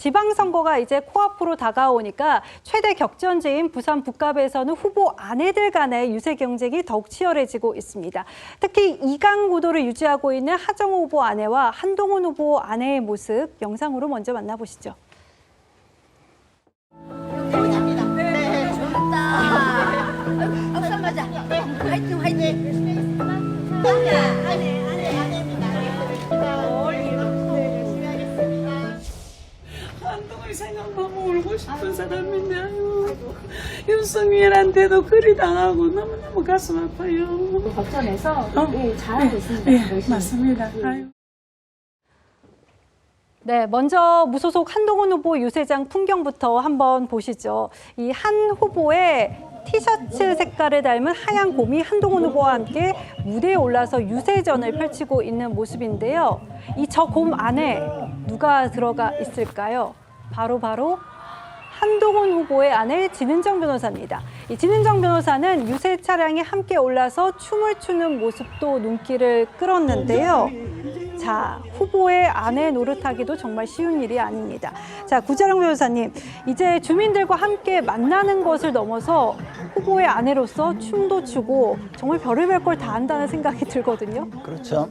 지방선거가 이제 코앞으로 다가오니까 최대 격전지인 부산 북갑에서는 후보 아내들 간의 유세 경쟁이 더욱 치열해지고 있습니다. 특히 2강 구도를 유지하고 있는 하정우 후보 아내와 한동훈 후보 아내의 모습 영상으로 먼저 만나보시죠. 네, 좋다. 박수 맞아. 화이팅, 화이팅. 한동훈 생각하면 울고 싶은 사람인데, 아유, 윤석열한테도 그리 당하고 너무너무 가슴 아파요. 걱정해서 예, 잘하고 있습니다. 예, 맞습니다. 아유. 네, 먼저 무소속 한동훈 후보 유세장 풍경부터 한번 보시죠. 이 한 후보의 티셔츠 색깔을 닮은 하얀 곰이 한동훈 후보와 함께 무대에 올라서 유세전을 펼치고 있는 모습인데요. 이 저 곰 안에 누가 들어가 있을까요? 바로 한동훈 후보의 아내 진은정 변호사입니다. 이 진은정 변호사는 유세 차량에 함께 올라서 춤을 추는 모습도 눈길을 끌었는데요. 자, 후보의 아내 노릇하기도 정말 쉬운 일이 아닙니다. 자, 구자령 변호사님, 이제 주민들과 함께 만나는 것을 넘어서 후보의 아내로서 춤도 추고 정말 별의별 걸 다 한다는 생각이 들거든요. 그렇죠.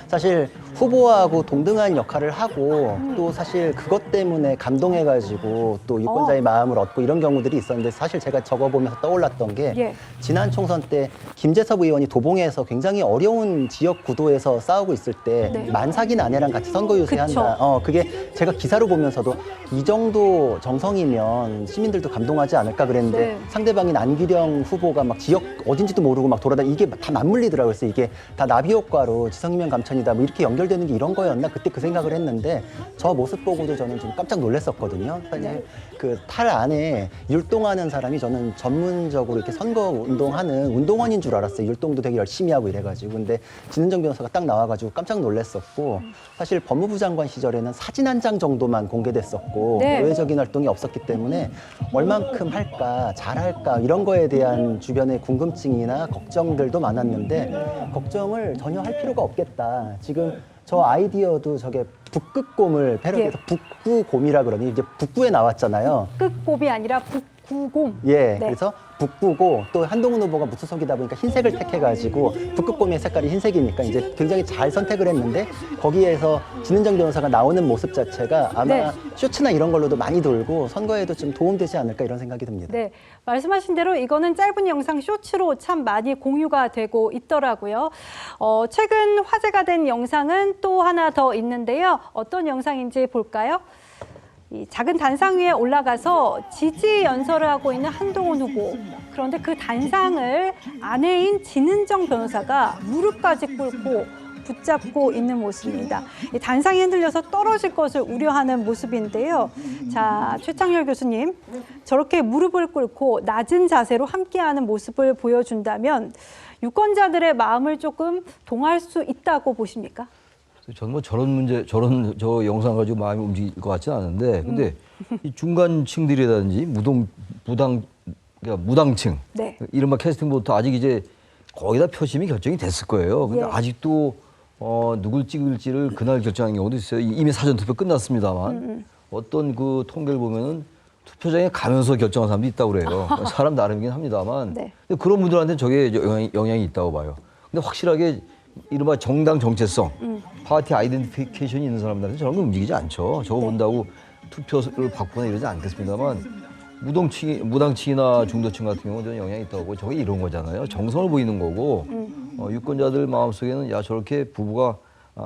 사실 후보하고 동등한 역할을 하고 또 사실 그것 때문에 감동해가지고 또 유권자의 마음을 얻고 이런 경우들이 있었는데 사실 제가 적어보면서 떠올랐던 게 예. 지난 총선 때 김재섭 의원이 도봉에서 굉장히 어려운 지역 구도에서 싸우고 있을 때 네. 만삭인 아내랑 같이 선거 유세한다. 그쵸. 그게 제가 기사로 보면서도 이 정도 정성이면 시민들도 감동하지 않을까 그랬는데 네. 상대방인 안규령 후보가 막 지역 어딘지도 모르고 막 이게 다 맞물리더라고요. 그래서 이게 다 나비 효과로 지성이면 감천이다 뭐 이렇게 연결되는 게 이런 거였나 그때 그 생각을 했는데 저 모습 보고도 저는 좀 깜짝 놀랐었거든요. 사실 그 탈 안에 율동하는 사람이 저는 전문적으로 이렇게 선거 운동하는 운동원인 줄 알았어요. 율동도 되게 열심히 하고 이래가지고 근데 진은정 변호사가 딱 나와가지고 깜짝 놀랐었고 사실 법무부 장관 시절에는 사진 한 장 정도만 공개됐었고 네. 외적인 활동이 없었기 때문에 얼만큼 할까 잘할까 이런 거에 대한 주변의 궁금증이나 걱정들도 많았는데 걱정을 전혀 할 필요가 없겠다. 지금 저 아이디어도 저게 북극곰을 패러디해서 북구곰이라 그러니 이제 북구에 나왔잖아요. 끝곱이 아니라 북구곰. 예, 네. 그래서 북구고 또 한동훈 후보가 무소속이다 보니까 흰색을 택해가지고 북극곰의 색깔이 흰색이니까 이제 굉장히 잘 선택을 했는데 거기에서 진은정 변호사가 나오는 모습 자체가 아마 네. 쇼츠나 이런 걸로도 많이 돌고 선거에도 좀 도움되지 않을까 이런 생각이 듭니다. 네, 말씀하신 대로 이거는 짧은 영상 쇼츠로 참 많이 공유가 되고 있더라고요. 최근 화제가 된 영상은 또 하나 더 있는데요. 어떤 영상인지 볼까요? 이 작은 단상 위에 올라가서 지지 연설을 하고 있는 한동훈 후보. 그런데 그 단상을 아내인 진은정 변호사가 무릎까지 꿇고 붙잡고 있는 모습입니다. 이 단상이 흔들려서 떨어질 것을 우려하는 모습인데요. 자, 최창렬 교수님, 저렇게 무릎을 꿇고 낮은 자세로 함께하는 모습을 보여준다면 유권자들의 마음을 조금 동할 수 있다고 보십니까? 저는 뭐 저 영상 가지고 마음이 움직일 것 같지는 않은데, 근데 이 중간층들이라든지 그러니까 무당층, 네. 이른바 캐스팅 보트 아직 이제 거의 다 표심이 결정이 됐을 거예요. 근데 예. 아직도 누굴 찍을지를 그날 결정하는 경우도 있어요. 이미 사전 투표 끝났습니다만 어떤 그 통계를 보면은 투표장에 가면서 결정한 사람도 있다고 그래요. 사람 나름이긴 합니다만, 네. 근데 그런 분들한테는 저게 영향이 있다고 봐요. 근데 확실하게 이른바 정당 정체성, 파티 아이덴티피케이션이 있는 사람들한테 저런 거 움직이지 않죠. 저거 본다고 투표를 바꾸거나 이러지 않겠습니다만 무당층이나 중도층 같은 경우는 저는 영향이 있다고 보고 저게 이런 거잖아요. 정성을 보이는 거고 유권자들 마음속에는 야 저렇게 부부가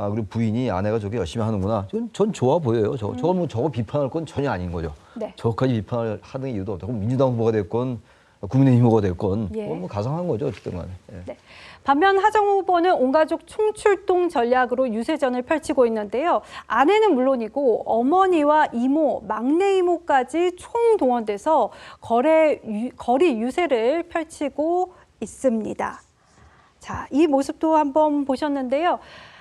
그리고 부인이 아내가 저렇게 열심히 하는구나. 전 좋아 보여요. 저거 비판할 건 전혀 아닌 거죠. 네. 저것까지 비판을 하는 이유도 없다고. 민주당 후보가 됐건 국민의힘 후보가 됐건 예. 뭐 가상한 거죠. 어쨌든 간에. 예. 네. 반면 하정우 후보는 온가족 총출동 전략으로 유세전을 펼치고 있는데요. 아내는 물론이고 어머니와 이모, 막내 이모까지 총동원돼서 거리 유세를 펼치고 있습니다. 자, 이 모습도 한번 보셨는데요.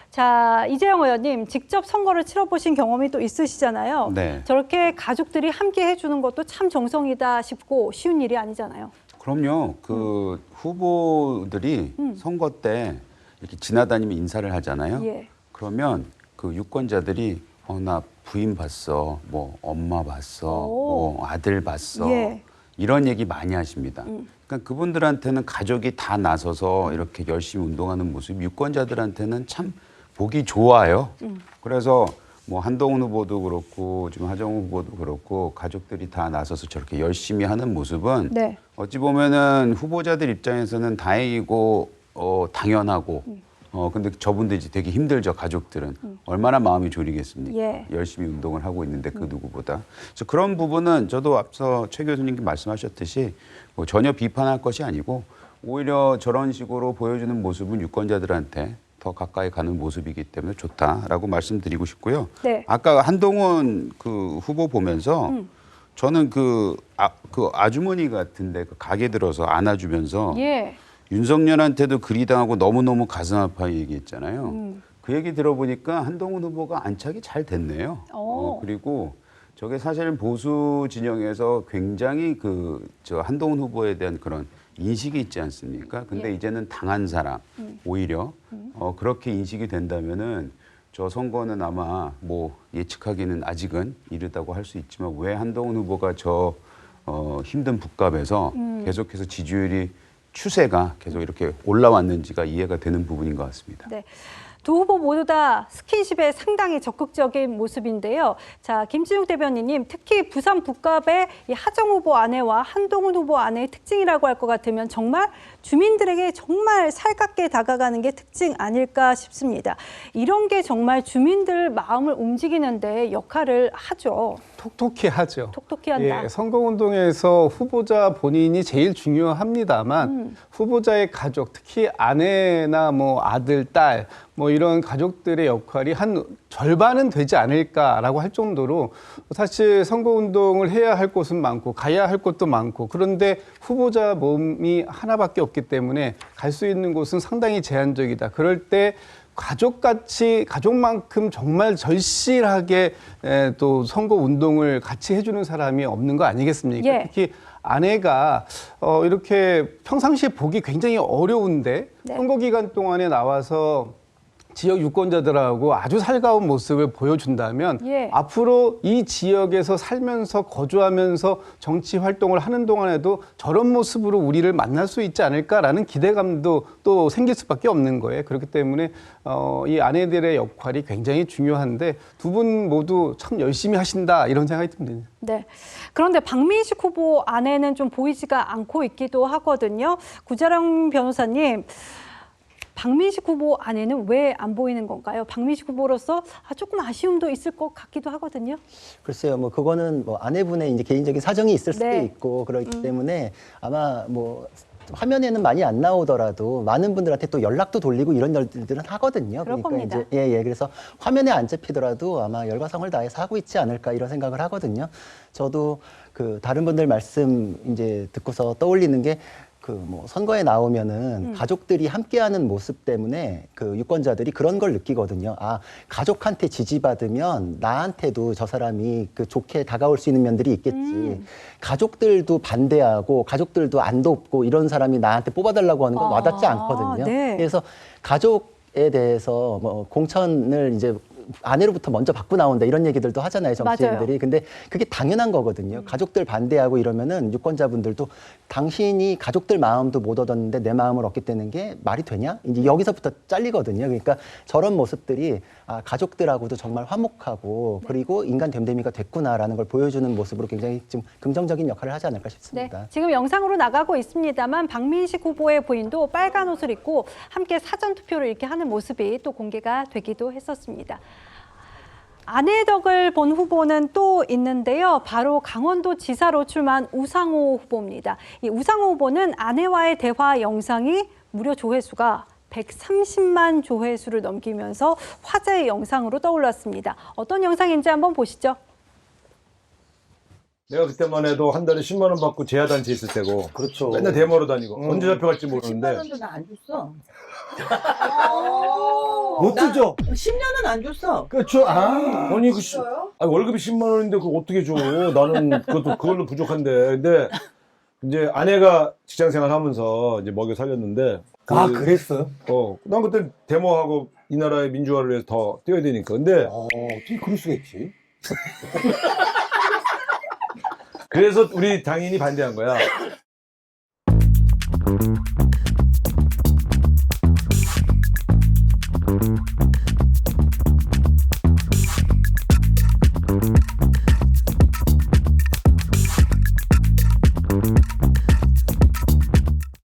자, 이재영 의원님, 직접 선거를 치러보신 경험이 또 있으시잖아요. 네. 저렇게 가족들이 함께 해주는 것도 참 정성이다 싶고 쉬운 일이 아니잖아요. 그럼요. 그 후보들이 선거 때 이렇게 지나다니면 인사를 하잖아요. 예. 그러면 그 유권자들이 나 부인 봤어, 뭐 엄마 봤어, 오. 뭐 아들 봤어, 예. 이런 얘기 많이 하십니다. 그러니까 그분들한테는 가족이 다 나서서 이렇게 열심히 운동하는 모습, 유권자들한테는 참 보기 좋아요. 그래서 뭐 한동훈 후보도 그렇고 지금 하정우 후보도 그렇고 가족들이 다 나서서 저렇게 열심히 하는 모습은 네. 어찌 보면은 후보자들 입장에서는 다행이고 당연하고 근데 저분들 이제 되게 힘들죠. 가족들은 얼마나 마음이 졸이겠습니까? 예. 열심히 운동을 하고 있는데 그 누구보다. 그래서 그런 부분은 저도 앞서 최 교수님께 말씀하셨듯이 뭐 전혀 비판할 것이 아니고 오히려 저런 식으로 보여주는 모습은 유권자들한테 더 가까이 가는 모습이기 때문에 좋다라고 말씀드리고 싶고요. 네. 아까 한동훈 그 후보 보면서 저는 그 아주머니 같은데 그 가게 들어서 안아주면서 예. 윤석열한테도 그리당하고 너무너무 가슴 아파 얘기했잖아요. 그 얘기 들어보니까 한동훈 후보가 안착이 잘 됐네요. 그리고 저게 사실은 보수 진영에서 굉장히 저 한동훈 후보에 대한 그런 인식이 있지 않습니까? 근데 예. 이제는 당한 사람, 오히려 그렇게 인식이 된다면은 저 선거는 아마 뭐 예측하기는 아직은 이르다고 할 수 있지만 왜 한동훈 후보가 저 힘든 북갑에서 계속해서 지지율이 추세가 계속 이렇게 올라왔는지가 이해가 되는 부분인 것 같습니다. 네. 두 후보 모두 다 스킨십에 상당히 적극적인 모습인데요. 자, 김진욱 대변인님, 특히 부산 북갑의 이 하정 후보 아내와 한동훈 후보 아내의 특징이라고 할 것 같으면 정말 주민들에게 정말 살갑게 다가가는 게 특징 아닐까 싶습니다. 이런 게 정말 주민들 마음을 움직이는데 역할을 하죠. 톡톡히 하죠. 톡톡히 한다. 예, 선거운동에서 후보자 본인이 제일 중요합니다만 후보자의 가족, 특히 아내나 뭐 아들, 딸, 뭐 이런 가족들의 역할이 한 절반은 되지 않을까라고 할 정도로 사실 선거운동을 해야 할 곳은 많고 가야 할 곳도 많고 그런데 후보자 몸이 하나밖에 없기 때문에 갈 수 있는 곳은 상당히 제한적이다. 그럴 때 가족같이 가족만큼 정말 절실하게 또 선거 운동을 같이 해주는 사람이 없는 거 아니겠습니까? 예. 특히 아내가 이렇게 평상시에 보기 굉장히 어려운데 네. 선거 기간 동안에 나와서 지역 유권자들하고 아주 살가운 모습을 보여준다면 예. 앞으로 이 지역에서 살면서 거주하면서 정치 활동을 하는 동안에도 저런 모습으로 우리를 만날 수 있지 않을까라는 기대감도 또 생길 수밖에 없는 거예요. 그렇기 때문에 이 아내들의 역할이 굉장히 중요한데 두 분 모두 참 열심히 하신다 이런 생각이 듭니다. 네. 그런데 박민식 후보 아내는 좀 보이지가 않고 있기도 하거든요. 구자령 변호사님, 박민식 후보 아내는 왜 안 보이는 건가요? 박민식 후보로서 조금 아쉬움도 있을 것 같기도 하거든요. 글쎄요, 뭐 그거는 뭐 아내분의 이제 개인적인 사정이 있을 수도 네. 있고 그렇기 때문에 아마 뭐 화면에는 많이 안 나오더라도 많은 분들한테 또 연락도 돌리고 이런 일들은 하거든요. 그럴 그러니까 겁니다. 이제 그래서 화면에 안 잡히더라도 아마 열과성을 다해서 하고 있지 않을까 이런 생각을 하거든요. 저도 그 다른 분들 말씀 이제 듣고서 떠올리는 게 그 뭐 선거에 나오면은 가족들이 함께하는 모습 때문에 그 유권자들이 그런 걸 느끼거든요. 아, 가족한테 지지받으면 나한테도 저 사람이 그 좋게 다가올 수 있는 면들이 있겠지. 가족들도 반대하고 가족들도 안 돕고 이런 사람이 나한테 뽑아달라고 하는 건 와닿지 않거든요. 네. 그래서 가족에 대해서 뭐 공천을 이제 아내로부터 먼저 받고 나온다 이런 얘기들도 하잖아요, 정치인들이. 맞아요. 근데 그게 당연한 거거든요. 가족들 반대하고 이러면은 유권자분들도 당신이 가족들 마음도 못 얻었는데 내 마음을 얻게 되는 게 말이 되냐? 이제 여기서부터 잘리거든요. 그러니까 저런 모습들이 아, 가족들하고도 정말 화목하고 그리고 인간 됨됨이가 됐구나라는 걸 보여주는 모습으로 굉장히 좀 긍정적인 역할을 하지 않을까 네, 싶습니다. 지금 영상으로 나가고 있습니다만 박민식 후보의 부인도 빨간 옷을 입고 함께 사전 투표를 이렇게 하는 모습이 또 공개가 되기도 했었습니다. 아내 덕을 본 후보는 또 있는데요. 바로 강원도 지사로 출마한 우상호 후보입니다. 이 우상호 후보는 아내와의 대화 영상이 무려 조회수가 130만 조회수를 넘기면서 화제의 영상으로 떠올랐습니다. 어떤 영상인지 한번 보시죠. 내가 그때만 해도 한 달에 10만 원 받고 제야단체 있을 때고 그렇죠. 맨날 대모로 다니고 언제 잡혀갈지 모르는데 10만 원도 나 안 줬어. 못 주죠? 10년은 안 줬어. 그렇죠. 아니 월급이 10만 원인데 그걸 어떻게 줘? 나는 그걸로 부족한데. 근데 이제 아내가 직장 생활하면서 이제 먹여 살렸는데. 아, 그랬어요? 난 그때 데모하고 이 나라의 민주화를 위해서 더 뛰어야 되니까. 근데 어떻게 그럴 수가 있지? 그래서 우리 당인이 반대한 거야.